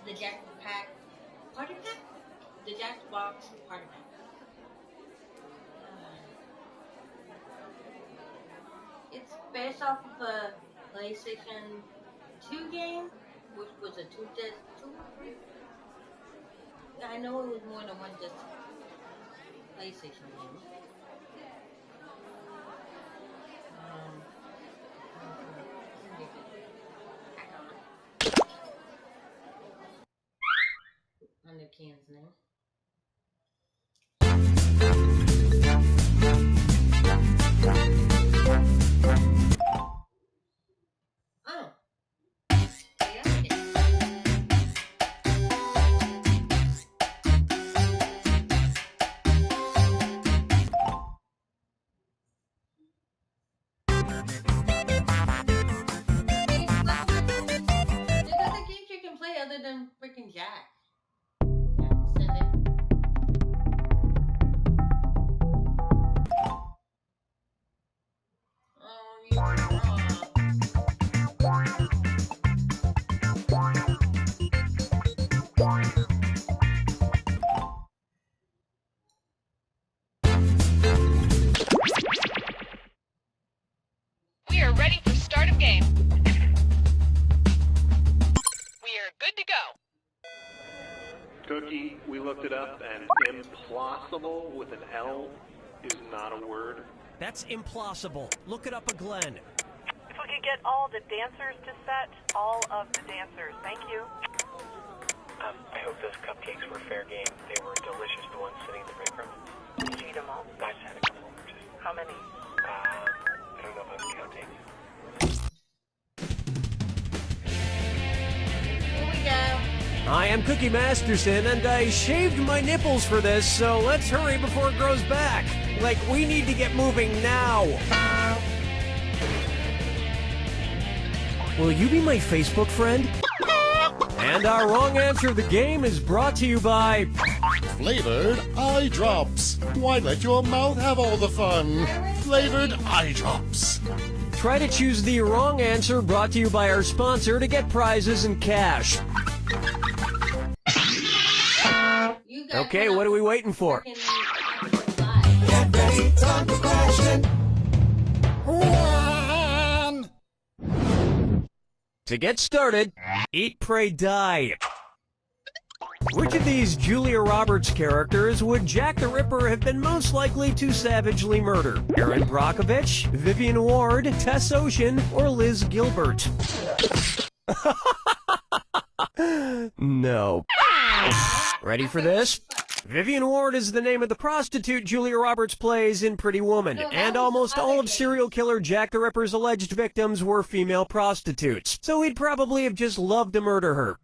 The Jackbox Party Pack? The Jackbox Party Pack. It's based off of a PlayStation 2 game, which was a two-disc, I know it was more than one disc PlayStation game. Under Ken's name. Oh. Other than freaking Jack. Oh, you We are ready for start of game. Good to go. Cookie, we looked it up, and implausible with an L is not a word. That's implausible. Look it up a Glenn. If we could get all the dancers to set, all of the dancers. Thank you. I hope those cupcakes were fair game. They were delicious, the ones sitting in the break room. Did you eat them all? I just had a couple. How many? I don't know if I was counting. I am Cookie Masterson, and I shaved my nipples for this, so let's hurry before it grows back. Like, we need to get moving now. Will you be my Facebook friend? And our wrong answer of the game is brought to you by... Flavored eye drops. Why let your mouth have all the fun? Flavored eye drops. Try to choose the wrong answer, brought to you by our sponsor, to get prizes and cash. Okay, what are we waiting for? Get ready, time for question. One. To get started, Eat, Pray, Die. Which of these Julia Roberts characters would Jack the Ripper have been most likely to savagely murder? Erin Brockovich, Vivian Ward, Tess Ocean, or Liz Gilbert? No. Ready for this? Vivian Ward is the name of the prostitute Julia Roberts plays in Pretty Woman, and almost all of serial killer Jack the Ripper's alleged victims were female prostitutes, so he'd probably have just loved to murder her.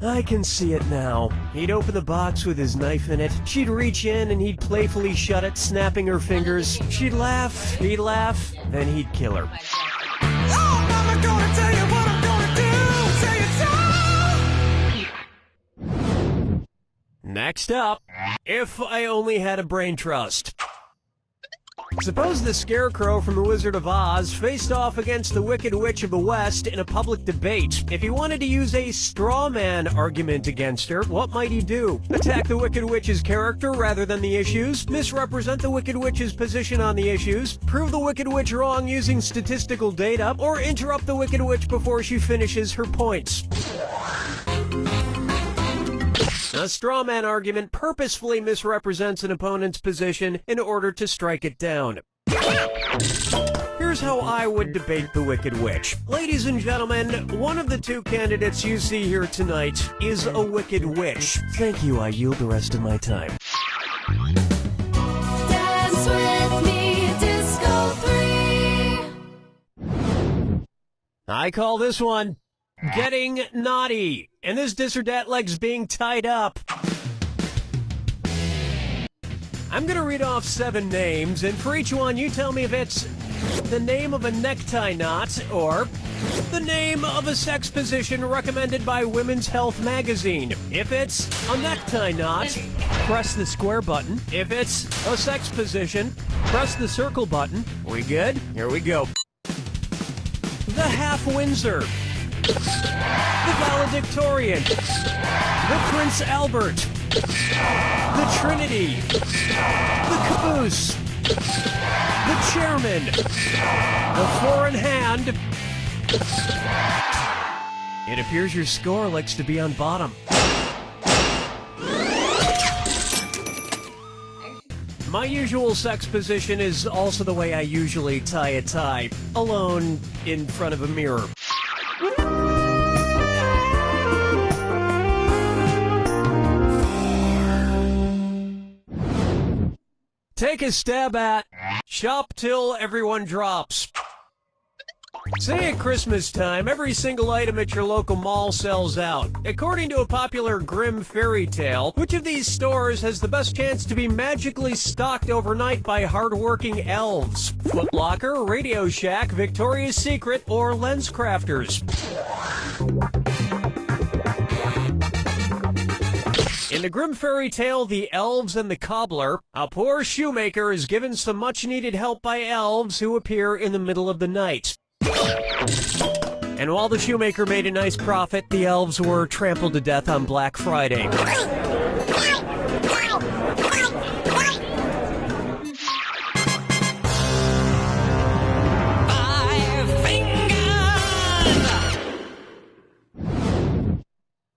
I can see it now. He'd open the box with his knife in it, she'd reach in and he'd playfully shut it, snapping her fingers. She'd laugh, he'd laugh, then he'd kill her. Oh, Mama, gonna tell you what I'm gonna do. Say it so. Next up, If I Only Had a Brain Trust. Suppose the Scarecrow from The Wizard of Oz faced off against the Wicked Witch of the West in a public debate. If he wanted to use a straw man argument against her, what might he do? Attack the Wicked Witch's character rather than the issues? Misrepresent the Wicked Witch's position on the issues? Prove the Wicked Witch wrong using statistical data? Or interrupt the Wicked Witch before she finishes her points? A straw man argument purposefully misrepresents an opponent's position in order to strike it down. Here's how I would debate the Wicked Witch. Ladies and gentlemen, one of the two candidates you see here tonight is a Wicked Witch. Thank you, I yield the rest of my time. Dance with me, Disco 3. I call this one Getting Naughty. And this dis or dat leg's being tied up. I'm gonna read off 7 names, and for each one you tell me if it's the name of a necktie knot or the name of a sex position recommended by Women's Health magazine. If it's a necktie knot, press the square button. If it's a sex position, press the circle button. We good? Here we go. The Half Windsor. the valedictorian, the Prince Albert, the Trinity, the caboose, the chairman, the four-in-hand. It appears your score likes to be on bottom. My usual sex position is also the way I usually tie a tie, alone in front of a mirror. Take a stab at shop till everyone drops. Say at Christmas time, every single item at your local mall sells out. According to a popular grim fairy tale, which of these stores has the best chance to be magically stocked overnight by hardworking elves? Foot Locker, Radio Shack, Victoria's Secret, or Lens Crafters? In the grim fairy tale, The Elves and the Cobbler, a poor shoemaker is given some much-needed help by elves who appear in the middle of the night. And while the shoemaker made a nice profit, the elves were trampled to death on Black Friday.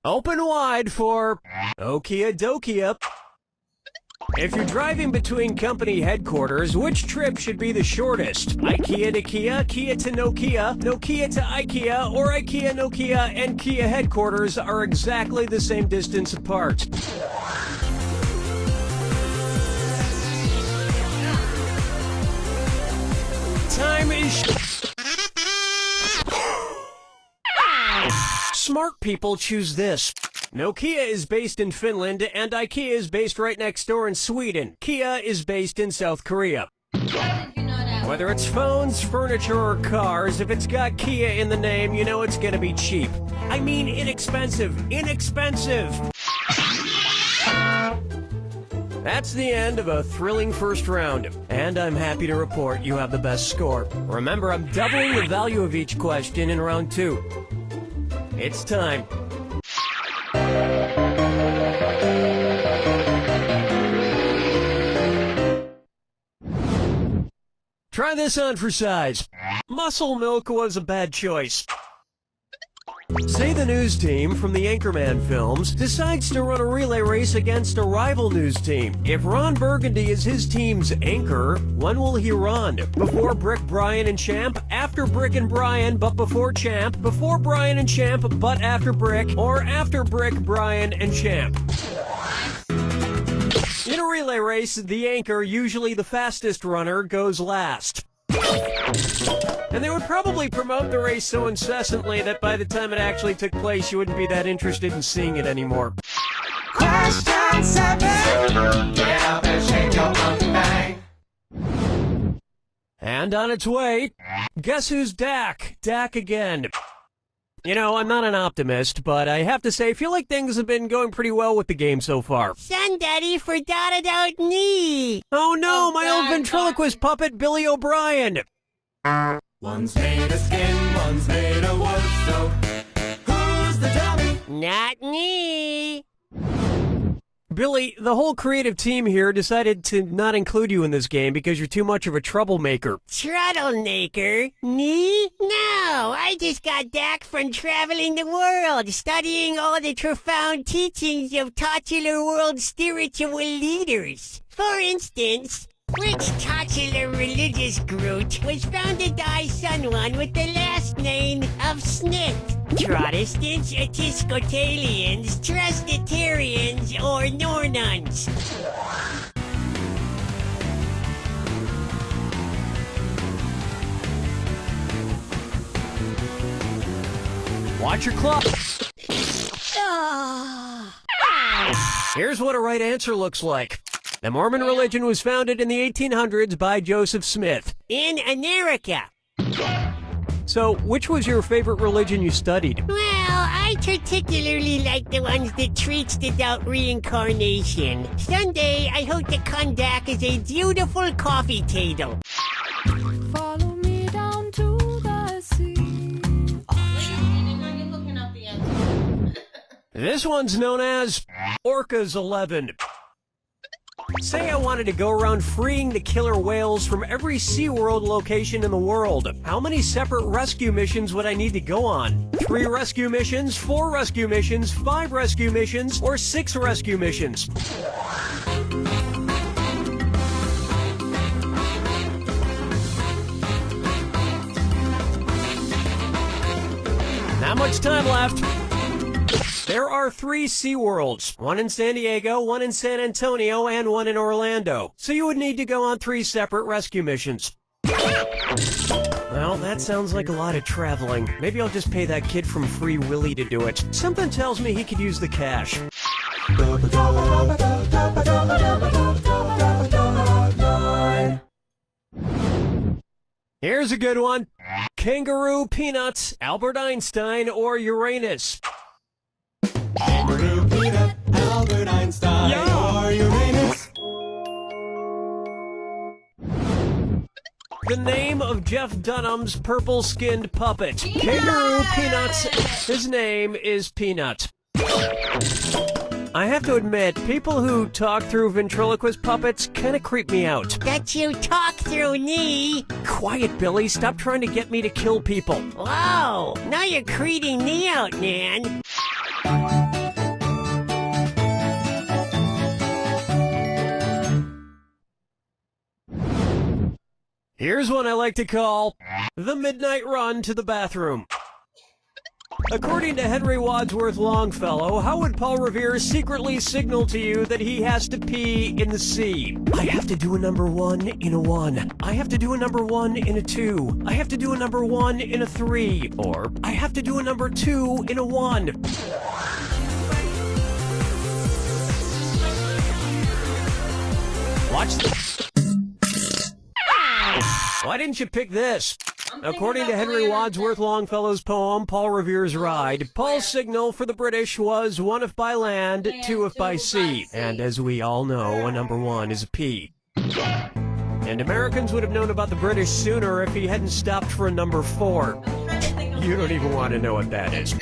Open wide for Okia Dokia. If you're driving between company headquarters, which trip should be the shortest? IKEA to Kia, Kia to Nokia, Nokia to IKEA, or IKEA, Nokia, and Kia headquarters are exactly the same distance apart. Time is... Smart people choose this. Nokia is based in Finland, and IKEA is based right next door in Sweden. Kia is based in South Korea. Whether it's phones, furniture, or cars, if it's got Kia in the name, you know it's gonna be cheap. I mean inexpensive. Inexpensive! That's the end of a thrilling first round, and I'm happy to report you have the best score. Remember, I'm doubling the value of each question in round 2. It's time. Try this on for size. Muscle milk was a bad choice. Say the news team from the Anchorman films decides to run a relay race against a rival news team. If Ron Burgundy is his team's anchor, when will he run? Before Brick, Brian, and Champ? After Brick and Brian, but before Champ? Before Brian and Champ, but after Brick? Or after Brick, Brian, and Champ? In a relay race, the anchor, usually the fastest runner, goes last. And they would probably promote the race so incessantly that by the time it actually took place, you wouldn't be that interested in seeing it anymore. Question 7! Get up and shake your monkey bang. And on its way, guess who's Dak? Dak again. You know, I'm not an optimist, but I have to say, I feel like things have been going pretty well with the game so far. Son, Daddy forgot about me. Oh no, my old ventriloquist puppet, Billy O'Brien. One's made of skin, one's made of wood, so who's the dummy? Not me. Billy, the whole creative team here decided to not include you in this game because you're too much of a troublemaker. Troublemaker? Me? No, I just got back from traveling the world, studying all the profound teachings of titular world spiritual leaders. For instance, which titular religious group was founded by someone with the last name of Smith? Protestants, Episcopalians, Presbyterians, or Nornuns? Watch your clock. Here's what a right answer looks like. The Mormon religion was founded in the 1800s by Joseph Smith. In America. So, which was your favorite religion you studied? Well, I particularly like the ones that preach about reincarnation. Someday, I hope to come back as a beautiful coffee table. Follow me down to the sea. This one's known as Orca's 11. Say I wanted to go around freeing the killer whales from every SeaWorld location in the world. How many separate rescue missions would I need to go on? 3 rescue missions, 4 rescue missions, 5 rescue missions, or 6 rescue missions? Not much time left. There are 3 SeaWorlds, one in San Diego, one in San Antonio, and one in Orlando. So you would need to go on 3 separate rescue missions. Well, that sounds like a lot of traveling. Maybe I'll just pay that kid from Free Willy to do it. Something tells me he could use the cash. Here's a good one. Kangaroo, Peanuts, Albert Einstein, or Uranus? Kangaroo, Peanut, Albert Einstein, or Uranus. The name of Jeff Dunham's purple-skinned puppet. Kangaroo, Peanuts, his name is Peanut. I have to admit, people who talk through ventriloquist puppets kind of creep me out. That you talk through me. Quiet, Billy. Stop trying to get me to kill people. Whoa, now you're creeping me out, man. Here's one I like to call the midnight run to the bathroom. According to Henry Wadsworth Longfellow, how would Paul Revere secretly signal to you that he has to pee in the sea? I have to do a number 1 in a 1. I have to do a number 1 in a 2. I have to do a number 1 in a 3. Or, I have to do a number 2 in a 1. Watch this. Why didn't you pick this? According to Henry Wadsworth Longfellow's poem, Paul Revere's Ride, Paul's signal for the British was 1 if by land, 2 if by sea. And as we all know, a number 1 is a P. And Americans would have known about the British sooner if he hadn't stopped for a number 4. You don't even want to know what that is.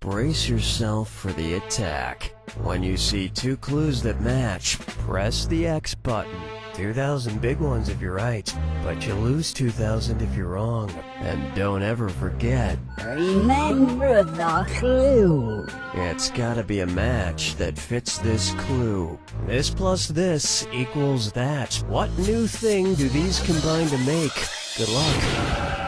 Brace yourself for the attack. When you see 2 clues that match, press the X button. 2,000 big ones if you're right, but you lose 2,000 if you're wrong. And don't ever forget, Remember the clue. it's gotta be a match that fits this clue. This plus this equals that. What new thing do these combine to make? Good luck.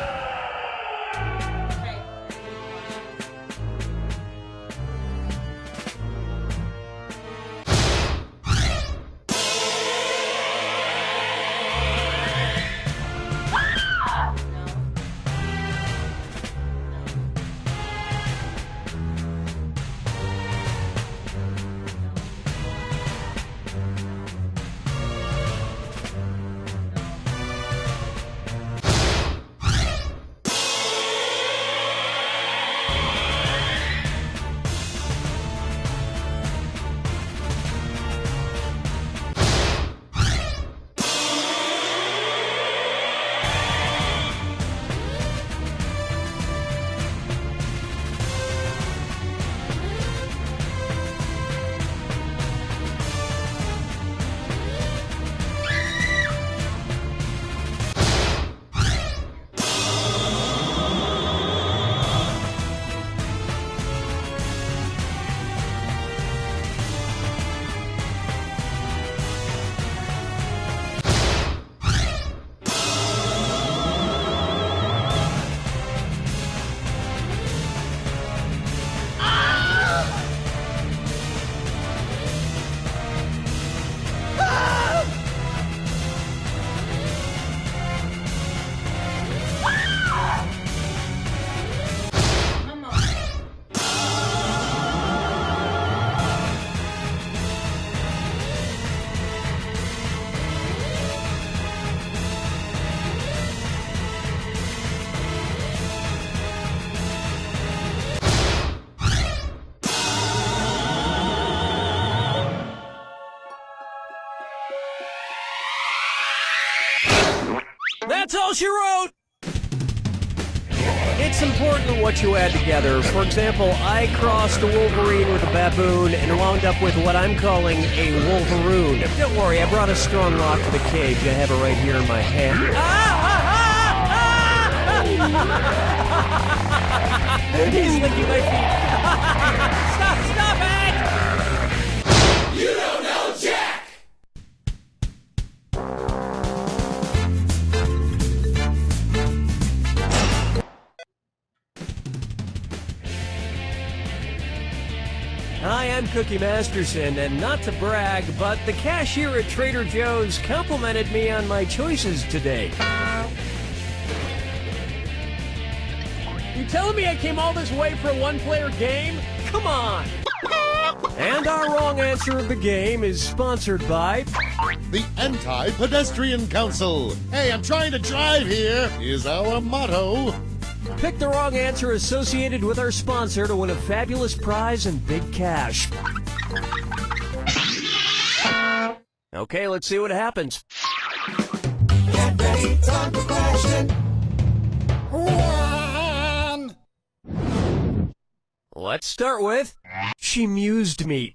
That's all she wrote! It's important what you add together. For example, I crossed a Wolverine with a baboon and wound up with what I'm calling a Wolveroon. Don't worry, I brought a strong lock to the cage. I have it right here in my hand. He's licking my feet. Stop it! You don't know Jack! Hi, I'm Cookie Masterson, and not to brag, but the cashier at Trader Joe's complimented me on my choices today. You telling me I came all this way for a one-player game? Come on! And our wrong answer of the game is sponsored by The Anti-Pedestrian Council. Hey, I'm trying to drive here, is our motto. Pick the wrong answer associated with our sponsor to win a fabulous prize and big cash. Okay, let's see what happens. Get ready, time for question. 1. Let's start with, she mused me.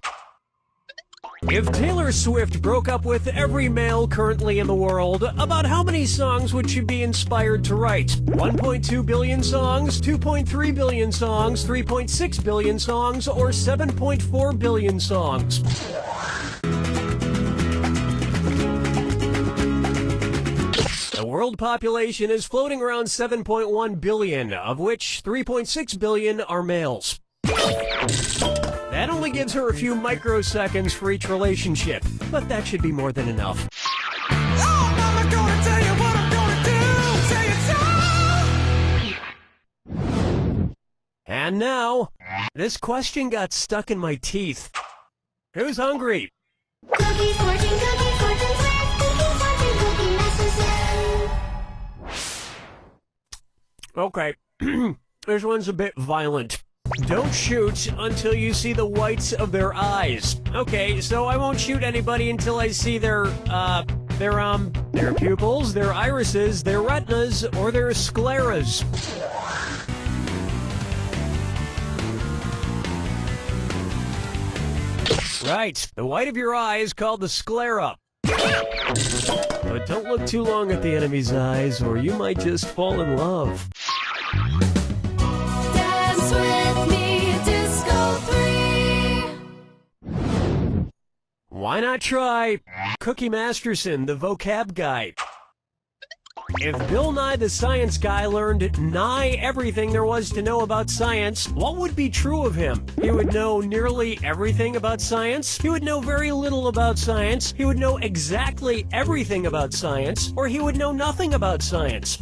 If Taylor Swift broke up with every male currently in the world, about how many songs would she be inspired to write? 1.2 billion songs, 2.3 billion songs, 3.6 billion songs, or 7.4 billion songs? The world population is floating around 7.1 billion, of which 3.6 billion are males. That only gives her a few microseconds for each relationship, but that should be more than enough. Oh, Mama, gonna tell you what I'm gonna do. Say it so. And now, this question got stuck in my teeth. Who's hungry? Cookie fortune, Cookie Masterson. Okay, this one's a bit violent. Don't shoot until you see the whites of their eyes. Okay, so I won't shoot anybody until I see their pupils, their irises, their retinas, or their scleras. Right, the white of your eye is called the sclera. But don't look too long at the enemy's eyes, or you might just fall in love. Dance with me, Disco 3. Why not try Cookie Masterson, the vocab guy? If Bill Nye the Science Guy learned nigh everything there was to know about science, what would be true of him? He would know nearly everything about science, he would know very little about science, he would know exactly everything about science, or he would know nothing about science.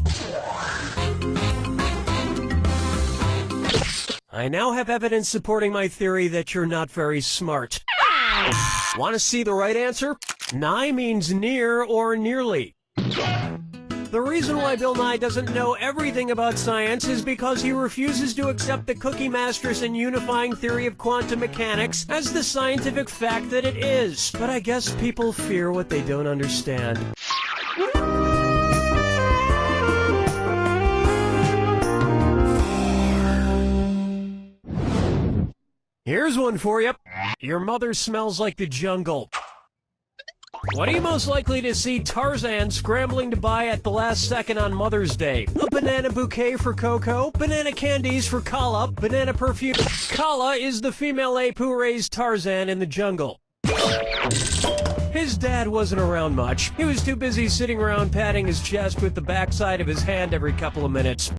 I now have evidence supporting my theory that you're not very smart. Want to see the right answer? Nigh means near or nearly. The reason why Bill Nye doesn't know everything about science is because he refuses to accept the Cookie Masterson unifying theory of quantum mechanics as the scientific fact that it is. But I guess people fear what they don't understand. Here's one for you. Your mother smells like the jungle. What are you most likely to see Tarzan scrambling to buy at the last second on Mother's Day? A banana bouquet for Coco, banana candies for Kala, banana perfume. Kala is the female ape who raised Tarzan in the jungle. His dad wasn't around much. He was too busy sitting around patting his chest with the backside of his hand every couple of minutes.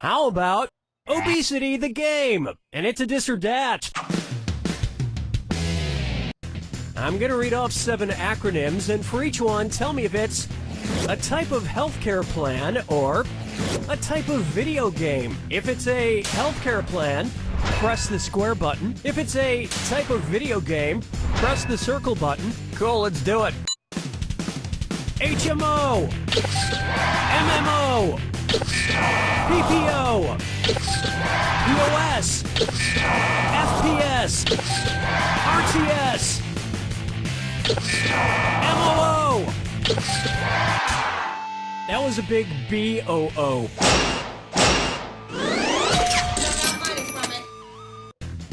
How about Obesity the Game? And it's a dis or dat. I'm going to read off 7 acronyms, and for each one, tell me if it's a type of healthcare plan or a type of video game. If it's a healthcare plan, press the square button. If it's a type of video game, press the circle button. Cool, let's do it. HMO, MMO, PPO, POS, FPS, RTS, MOO. That was a big BOO.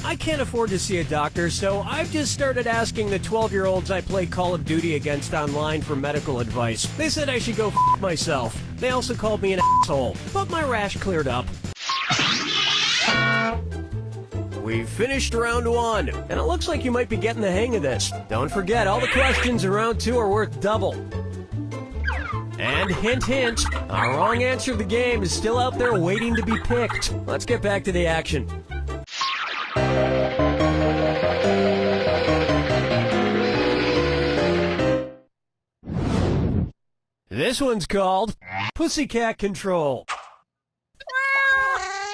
I can't afford to see a doctor, so I've just started asking the 12-year-olds I play Call of Duty against online for medical advice. They said I should go f*** myself. They also called me an asshole, but my rash cleared up. We've finished round 1, and it looks like you might be getting the hang of this. Don't forget, all the questions in round 2 are worth double. And hint, hint, our wrong answer of the game is still out there waiting to be picked. Let's get back to the action. This one's called Pussycat Control.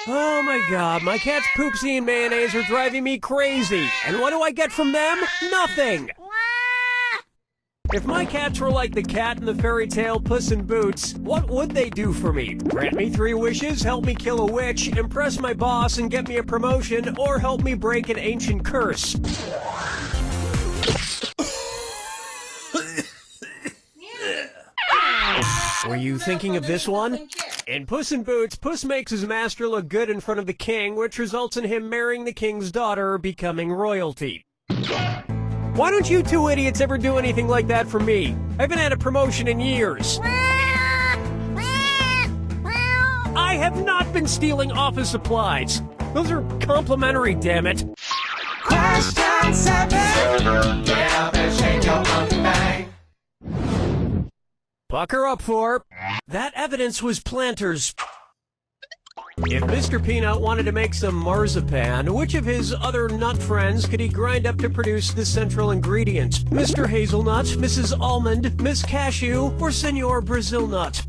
Oh my god, my cat's poopsie and mayonnaise are driving me crazy. And what do I get from them? Nothing! If my cats were like the cat in the fairy tale Puss in Boots, what would they do for me? Grant me 3 wishes, help me kill a witch, impress my boss and get me a promotion, or help me break an ancient curse? Were you thinking of this one? In Puss in Boots, Puss makes his master look good in front of the king, which results in him marrying the king's daughter, becoming royalty. Why don't you 2 idiots ever do anything like that for me? I haven't had a promotion in years. I have not been stealing office supplies. Those are complimentary, damn it. Question 7. Get up and shake your monkey bang. Bucker up for. That evidence was Planters. If Mr. Peanut wanted to make some marzipan, which of his other nut friends could he grind up to produce the central ingredient? Mr. Hazelnut, Mrs. Almond, Miss Cashew, or Senor Brazil Nut?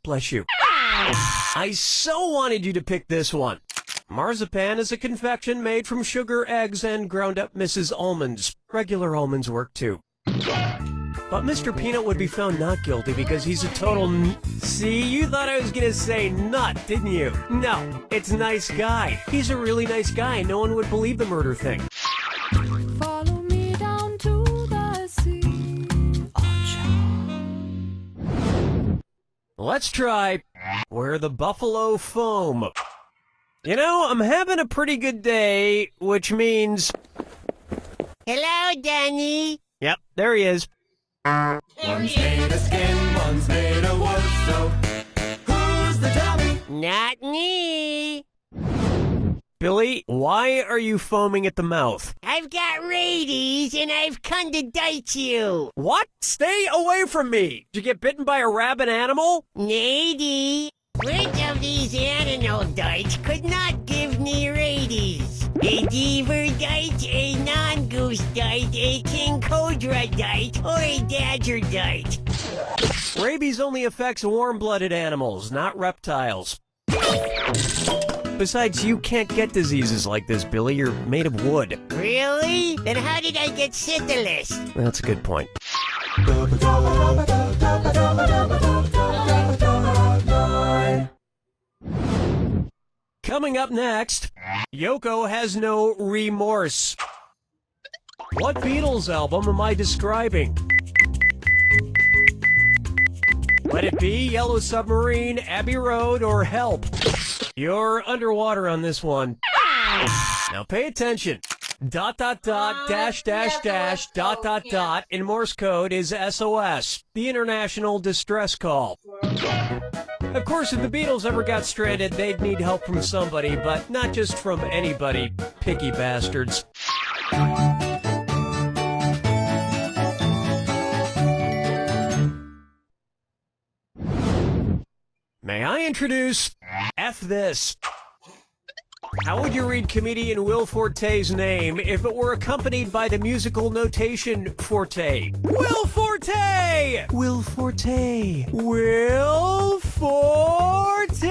Bless you. I so wanted you to pick this one. Marzipan is a confection made from sugar, eggs, and ground-up Mrs. Almonds. Regular almonds work too. But Mr. Peanut would be found not guilty because he's a total See, you thought I was gonna say nut, didn't you? No, it's nice guy. He's a really nice guy. No one would believe the murder thing. Follow me down to the sea. Let's try Where the Buffalo Foam. You know, I'm having a pretty good day, which means... Hello, Danny. Yep, there he is. One's made of skin, one's made of wood, so who's the dummy? Not me. Billy, why are you foaming at the mouth? I've got rabies and I've come to date you. What? Stay away from me! Did you get bitten by a rabid animal? Lady, which of these animal dites could not give me rabies? A beaver dite, a non-goose dite, a king cobra dite, or a badger dite? Rabies only affects warm-blooded animals, not reptiles. Besides, you can't get diseases like this, Billy. You're made of wood. Really? Then how did I get syphilis? That's a good point. Coming up next, Yoko has no remorse. What Beatles album am I describing? Let It Be, Yellow Submarine, Abbey Road, or Help? You're underwater on this one. Now pay attention. ... dash in Morse code is SOS, the International Distress Call. Of course, if the Beatles ever got stranded, they'd need help from somebody, but not just from anybody, picky bastards. May I introduce F This? How would you read comedian Will Forte's name if it were accompanied by the musical notation Forte? Will Forte! Will Forte! Will Forte!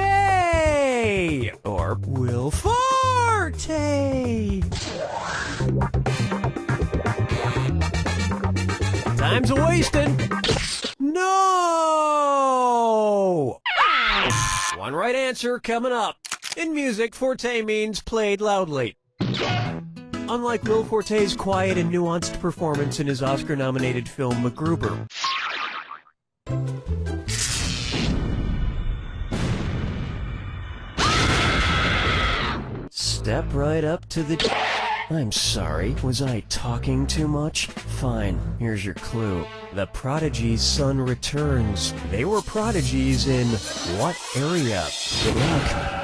Or Will Forte! time's a wasting. No! One right answer coming up. In music, forte means played loudly. Unlike Will Forte's quiet and nuanced performance in his Oscar-nominated film MacGruber. Step right up to the... I'm sorry, was I talking too much? Fine, here's your clue. The Prodigy's son returns. They were prodigies in what area? Good luck.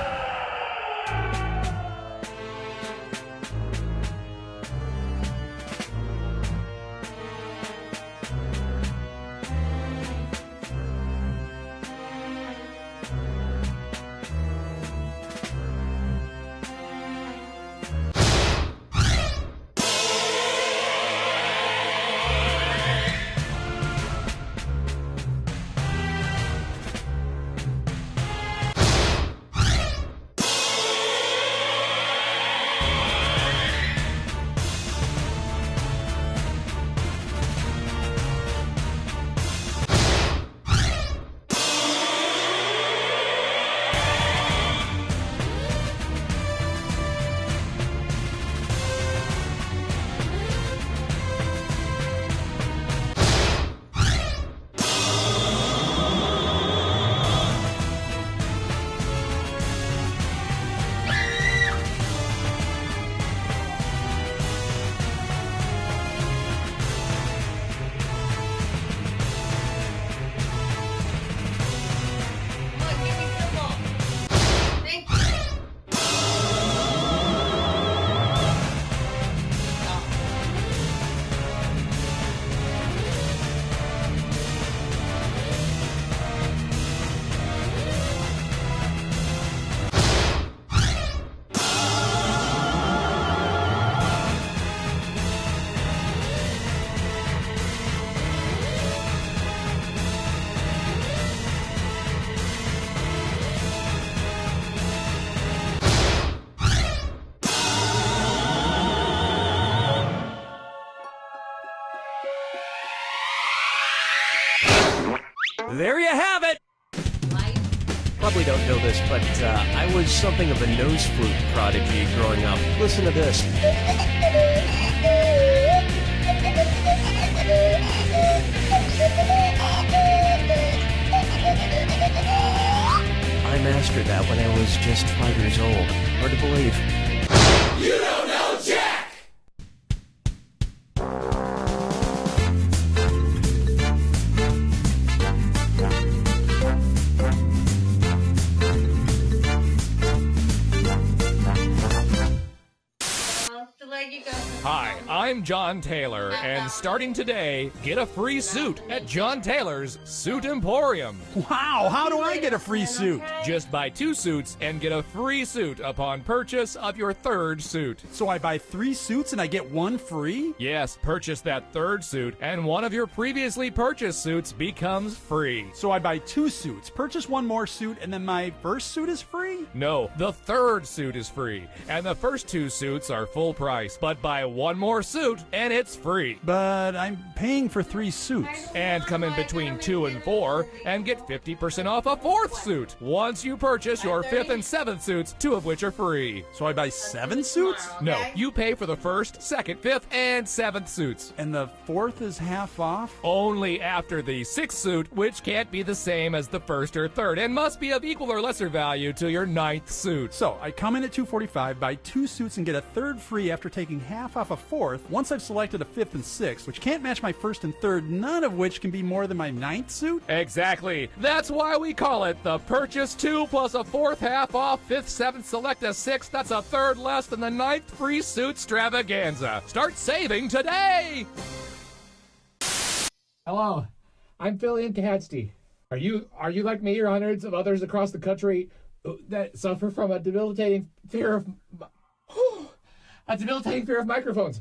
There you have it! Probably don't know this, but I was something of a nose flute prodigy growing up. Listen to this. I mastered that when I was just 5 years old. Hard to believe. You don't know Jack! Hi, I'm John Taylor, and starting today, get a free suit at John Taylor's Suit Emporium. Wow, how do I get a free suit? Just buy 2 suits and get a free suit upon purchase of your 3rd suit. So I buy 3 suits and I get 1 free? Yes, purchase that 3rd suit, and one of your previously purchased suits becomes free. So I buy 2 suits, purchase 1 more suit, and then my first suit is free? No, the 3rd suit is free, and the first 2 suits are full price, but buy 1 more suit and it's free. But I'm paying for 3 suits. And come in between 2 and 4 and get 50% off a 4th suit once you purchase your 5th and 7th suits, 2 of which are free. So I buy 7 suits? No, you pay for the 1st, 2nd, 5th, and 7th suits. And the 4th is half off? Only after the 6th suit, which can't be the same as the 1st or 3rd, and must be of equal or lesser value to your 9th suit. So I come in at $245, buy 2 suits, and get a 3rd free after taking half off a 4th once I've selected a 5th and 6th, which can't match my 1st and 3rd, none of which can be more than my 9th suit? Exactly. That's why we call it the purchase 2 plus a 4th half off, 5th, 7th, select a 6th, that's a 3rd less than the 9th free suit extravaganza. Start saving today! Hello, I'm Phil Incahadsty. Are you like me or hundreds of others across the country that suffer from a debilitating fear of microphones?